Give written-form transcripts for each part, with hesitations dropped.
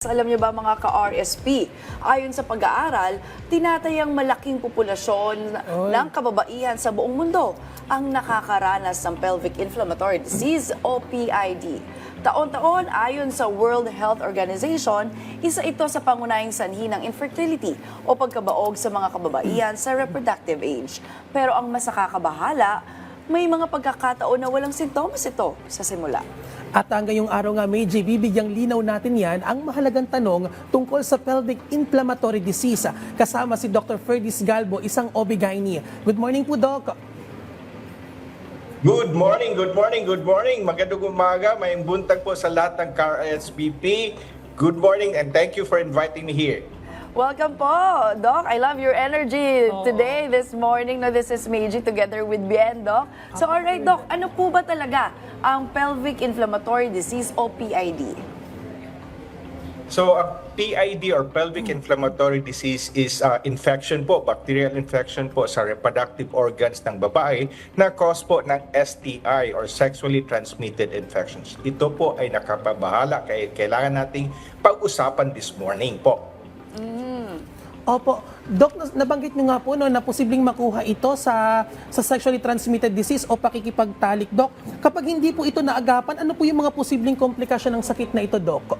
Alam niyo ba mga ka-RSP, ayon sa pag-aaral, tinatayang malaking populasyon ng kababaihan sa buong mundo ang nakakaranas ng pelvic inflammatory disease o PID. Taon-taon, ayon sa World Health Organization, isa ito sa pangunahing sanhi ng infertility o pagkabaog sa mga kababaihan sa reproductive age. Pero ang mas nakakabahala, may mga pagkakataon na walang sintomas ito sa simula. At ngayong araw nga, May bibigyang linaw natin yan ang mahalagang tanong tungkol sa pelvic inflammatory disease. Kasama si Dr. Ferdis Galbo, isang OB-GYN. Good morning po, Doc. Good morning, good morning, good morning. Magandang umaga, may buntag po sa lahat ng RSVP. Good morning and thank you for inviting me here. Welcome po, Doc. I love your energy today, this morning. No, this is Meiji together with Bien, Doc. So, alright, Doc, ano po ba talaga ang pelvic inflammatory disease o PID? So, ang PID or pelvic inflammatory disease is infection po, bacterial infection po sa reproductive organs ng babae na cause po ng STI or sexually transmitted infections. Ito po ay nakapabahala kaya kailangan nating pag-usapan this morning po. Opo. Doc, nabanggit nyo nga po no, na posibleng makuha ito sa sexually transmitted disease o pakikipagtalik. Doc, kapag hindi po ito naagapan, ano po yung mga posibleng komplikasyon ng sakit na ito, Doc?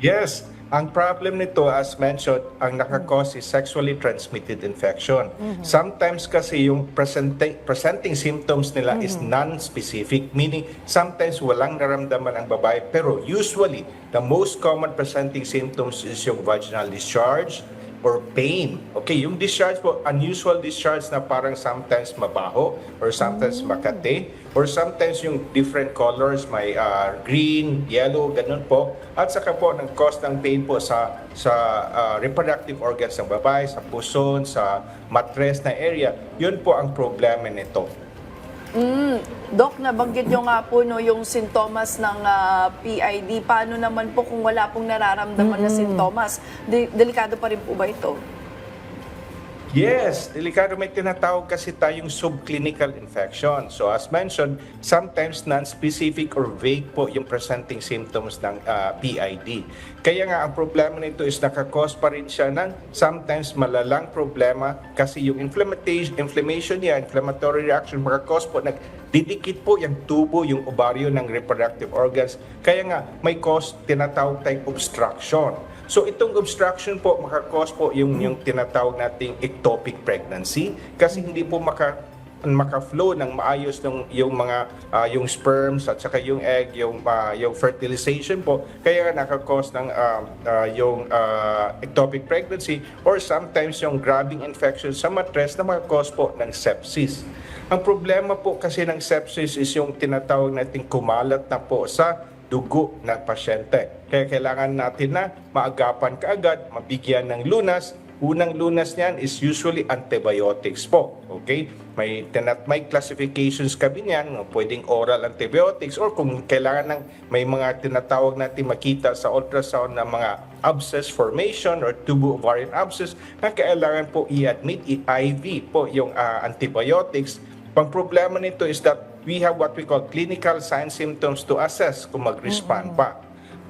Yes, ang problem nito as mentioned, ang nakakause is sexually transmitted infection. Sometimes kasi yung presenting symptoms nila is non-specific, meaning sometimes walang naramdaman ang babae, pero usually the most common presenting symptoms is yung vaginal discharge or pain. Okay, yung discharge po, unusual discharge na parang sometimes mabaho or sometimes makate or sometimes yung different colors, may green, yellow, ganun po. At saka po, ng cause ng pain po sa reproductive organs ng babae, sa puson, sa mattress na area. Yun po ang problema nito. Doc, nabanggit nyo nga po no, yung sintomas ng PID. Paano naman po kung wala pong nararamdaman na sintomas? Delikado pa rin po ba ito? Yes, delikado, may tinatawag kasi tayong subclinical infection. So as mentioned, sometimes non-specific or vague po yung presenting symptoms ng PID. Kaya nga ang problema nito is nakakause pa rin siya ng sometimes malalang problema kasi yung inflammation niya, inflammatory reaction, makakause po, nagdidikit po yung tubo, yung ovaryo ng reproductive organs. Kaya nga may cause, tinatawag tayong obstruction. So itong obstruction po makakause po yung tinatawag nating ectopic pregnancy kasi hindi po maka-flow ng maayos yung mga yung sperms at saka yung egg, yung fertilization po, kaya nakakause ng yung ectopic pregnancy or sometimes yung grabbing infection sa mattress na makakause po ng sepsis. Ang problema po kasi ng sepsis is yung tinatawag nating kumalat na po sa dugo ng pasyente. Kaya kailangan natin na maagapan kaagad, mabigyan ng lunas. Unang lunas niyan is usually antibiotics po. Okay? May classifications kami niyan, pwedeng oral antibiotics or kung kailangan ng may mga tinatawag natin makita sa ultrasound na mga abscess formation or tubo-ovarian abscess na kailangan po i-admit, i-IV po yung antibiotics. Pang problema nito is that we have what we call clinical signs symptoms to assess kung mag-respond pa.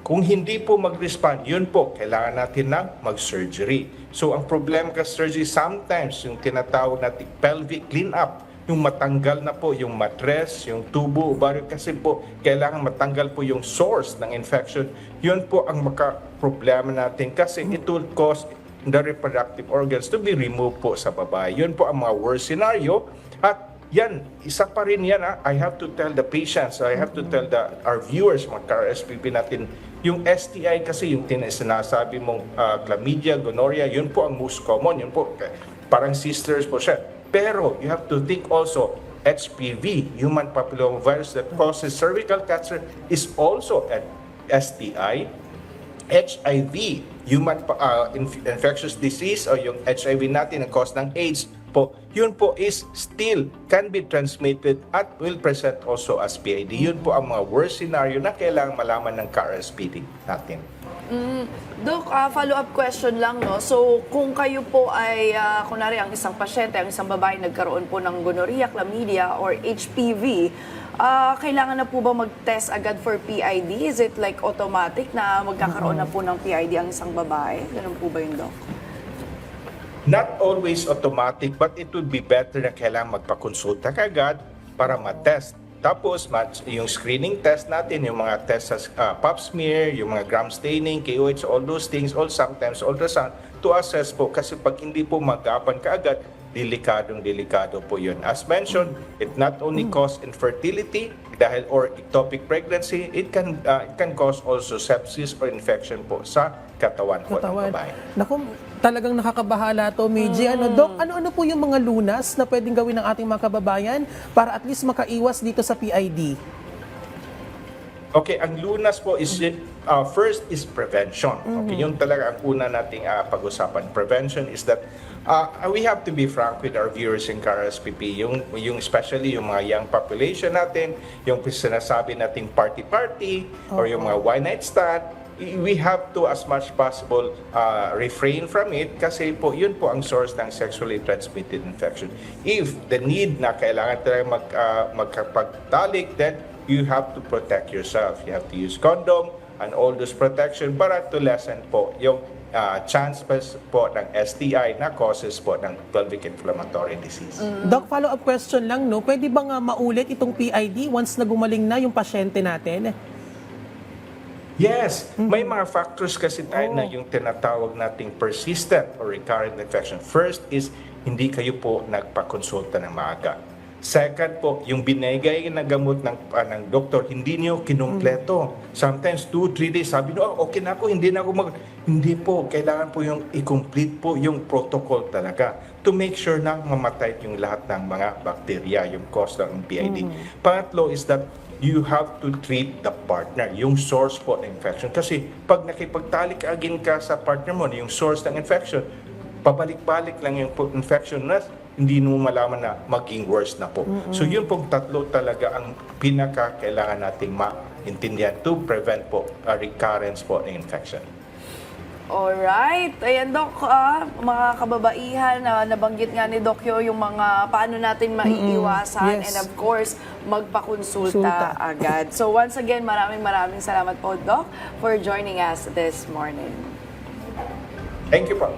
Kung hindi po mag-respond, yun po, kailangan natin na mag-surgery. So ang problema ka surgery, sometimes yung tinatawag natin pelvic clean-up, yung matanggal na po yung mattress, yung tubo, ovaryo, kasi po kailangan matanggal po yung source ng infection. Yun po ang maka-problema natin kasi it will cause the reproductive organs to be removed po sa babae. Yun po ang mga worst scenario. At yan, isa pa rin yan. I have to tell the patients, I have to tell our viewers, mga ka-RSVP natin, yung STI kasi, yung sinasabi mong chlamydia, gonorrhea, yun po ang most common. Yun po, parang sisters po siya. Pero you have to think also, HPV, human papillomavirus that causes cervical cancer is also an STI. HIV, human infectious disease o yung HIV natin ang cause ng AIDS po, yun po is still can be transmitted at will present also as PID. Yun po ang mga worst scenario na kailangan malaman ng ka-RSVP natin. Doc, follow-up question lang, no? So, kung kayo po ay, kunwari, ang isang pasyente, ang isang babae nagkaroon po ng gonorrhea, chlamydia, or HPV, Kailangan na po ba mag-test agad for PID? Is it like automatic na magkakaroon na po ng PID ang isang babae? Ganun po ba yun, Doc? Not always automatic, but it would be better na kailangan magpakonsulta kagad para ma-test. Tapos, yung screening test natin, yung mga test sa pap smear, yung mga gram staining, KOH, all those things, all sometimes ultrasound, to assess po. Kasi pag hindi po magapan kaagad, delikado po yun. As mentioned, it not only cause infertility dahil or ectopic pregnancy, it can cause also sepsis or infection po sa katawan po ng babae. Naku, talagang nakakabahala to, Meiji. Doc, ano po yung mga lunas na pwedeng gawin ng ating mga kababayan para at least makaiwas dito sa PID? Okay, ang lunas po is first is prevention. Okay, yun talaga ang una nating pag-usapan. Prevention is that we have to be frank with our viewers in KRSPP, yung especially yung mga young population natin, yung sinasabi nating party-party or yung mga one-night stand, we have to as much possible refrain from it kasi po yun po ang source ng sexually transmitted infection. If the need na kailangan talaga magkapagtalik, then you have to protect yourself. You have to use condom and all those protection para to lessen po yung chance po ng STI na causes po ng pelvic inflammatory disease. Doc, follow-up question lang, no? Pwede bang maulit itong PID once na gumaling na yung pasyente natin? Yes, may mga factors kasi tayo na yung tinatawag nating persistent or recurrent infection. First is hindi kayo po nagpakonsulta ng maaga. Second po, yung binigay na gamot ng doktor, hindi niyo kinumpleto. Sometimes 2-3 days, sabi niyo, okay na ako, hindi na ako Hindi po, kailangan po yung i-complete po yung protocol talaga to make sure na mamatay yung lahat ng mga bacteria, yung cause ng PID. Pangatlo is that you have to treat the partner, yung source po ng infection. Kasi pag nakipagtalik agin ka sa partner mo, yung source ng infection, pabalik-balik lang yung infection na hindi mo malaman na maging worse na po. So yun pong tatlo talaga ang pinaka-kailangan nating maintindihan to prevent po a recurrence po ng infection. Alright. Ayan, Doc, mga kababaihan, nabanggit nga ni Doc yung mga paano natin maiiwasan Yes. and of course, magpakonsulta agad. So once again, maraming salamat po, Doc, for joining us this morning. Thank you po.